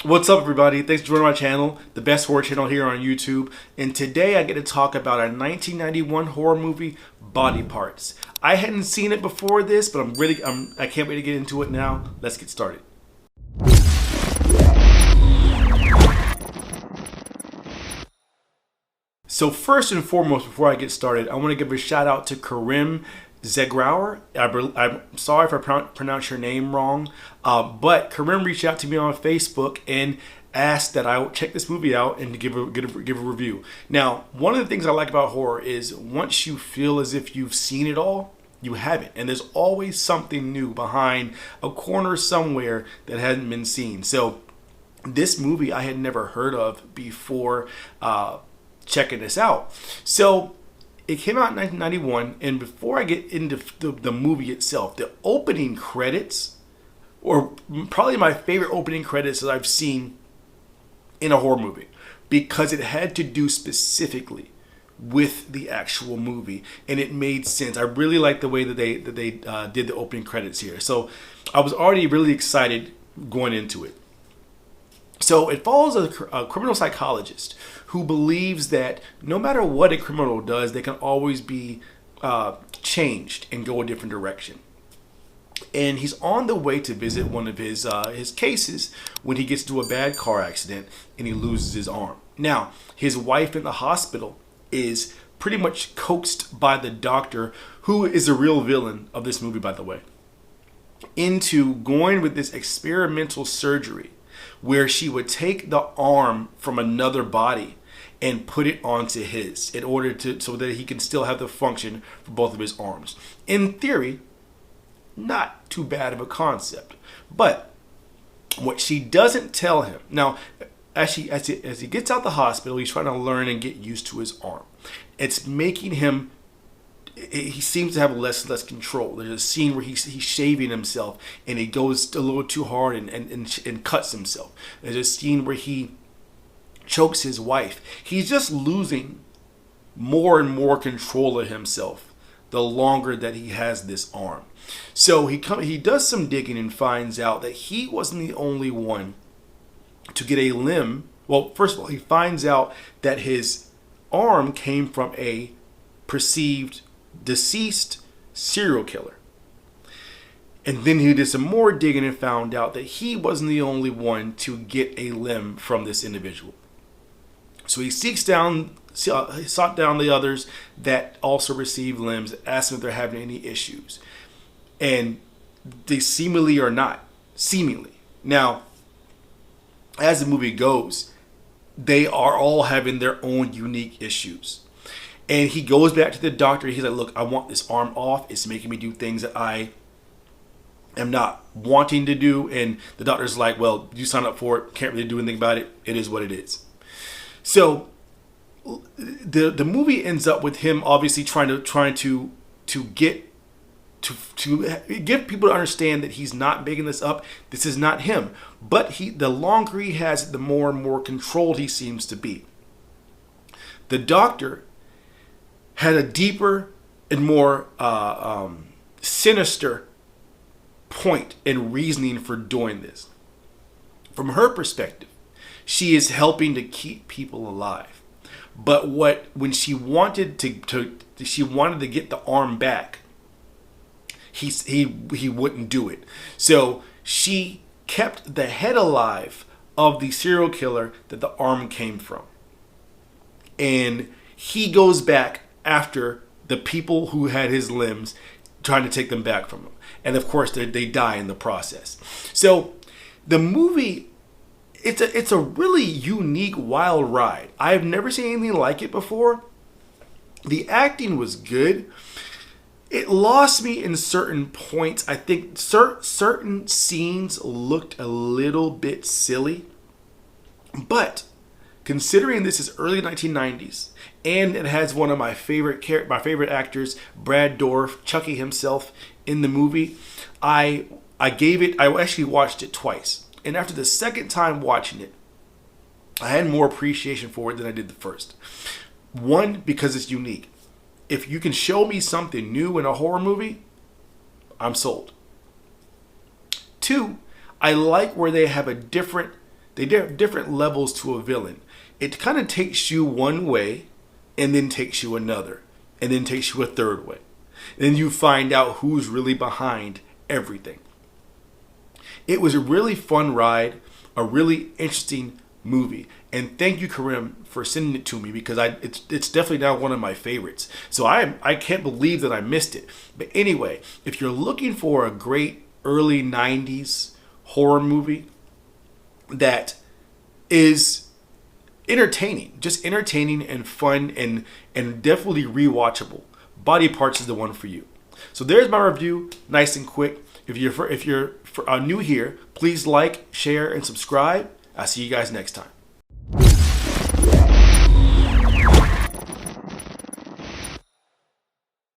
What's up, everybody? Thanks for joining my channel, the best horror channel here on YouTube. And today I get to talk about a 1991 horror movie, Body Parts. I hadn't seen it before this, but I can't wait to get into it now. Let's get started. So first and foremost, before I get started, I want to give a shout out to Karim Zegrauer. I'm sorry if I pronounce your name wrong, but Karim reached out to me on Facebook and asked that I check this movie out and to give a review. Now, one of the things I like about horror is once you feel as if you've seen it all, you haven't, and there's always something new behind a corner somewhere that hasn't been seen. So this movie I had never heard of before checking this out. So it came out in 1991, and before I get into the movie itself, the opening credits, or probably my favorite opening credits that I've seen in a horror movie, because it had to do specifically with the actual movie, and it made sense. I really like the way that they did the opening credits here. So I was already really excited going into it. So it follows a criminal psychologist who believes that no matter what a criminal does, they can always be changed and go a different direction. And he's on the way to visit one of his cases when he gets into a bad car accident and he loses his arm. Now, his wife in the hospital is pretty much coaxed by the doctor, who is a real villain of this movie, by the way, into going with this experimental surgery where she would take the arm from another body and put it onto his in order so that he can still have the function for both of his arms. In theory, not too bad of a concept. But what she doesn't tell him, now as he gets out the hospital, he's trying to learn and get used to his arm. It's making him, he seems to have less and less control. There's a scene where he's shaving himself and he goes a little too hard and cuts himself. There's a scene where he chokes his wife. He's just losing more and more control of himself the longer that he has this arm. So he does some digging and finds out that he wasn't the only one to get a limb. Well, first of all, he finds out that his arm came from a perceived deceased serial killer. And then he did some more digging and found out that he wasn't the only one to get a limb from this individual. So he sought down the others that also received limbs, asked them if they're having any issues. And they seemingly are not. Seemingly. Now, as the movie goes, they are all having their own unique issues. And he goes back to the doctor. He's like, look, I want this arm off. It's making me do things that I am not wanting to do. And the doctor's like, well, you signed up for it. Can't really do anything about it. It is what it is. So the movie ends up with him obviously trying to give people to understand that he's not making this up. This is not him. But the longer he has it, the more and more controlled he seems to be. The doctor had a deeper and more sinister point and reasoning for doing this. From her perspective, she is helping to keep people alive. But when she wanted to get the arm back, he wouldn't do it. So she kept the head alive of the serial killer that the arm came from. And he goes back after the people who had his limbs, trying to take them back from him. And of course they die in the process. So the movie, it's a really unique, wild ride. I've never seen anything like it before. The acting was good. It lost me in certain points. I think certain scenes looked a little bit silly. But considering this is early 1990s and it has one of my favorite actors, Brad Dourif, Chucky himself, in the movie, I actually watched it twice. And after the second time watching it, I had more appreciation for it than I did the first. One, because it's unique. If you can show me something new in a horror movie, I'm sold. Two, I like where they They have different levels to a villain. It kind of takes you one way and then takes you another and then takes you a third way. And then you find out who's really behind everything. It was a really fun ride, a really interesting movie. And thank you, Karim, for sending it to me, because it's definitely now one of my favorites. So I can't believe that I missed it. But anyway, if you're looking for a great early 90s horror movie that is entertaining, just entertaining and fun and definitely rewatchable, Body Parts is the one for you. So there's my review, nice and quick. If you're new here, please like, share, and subscribe. I'll see you guys next time.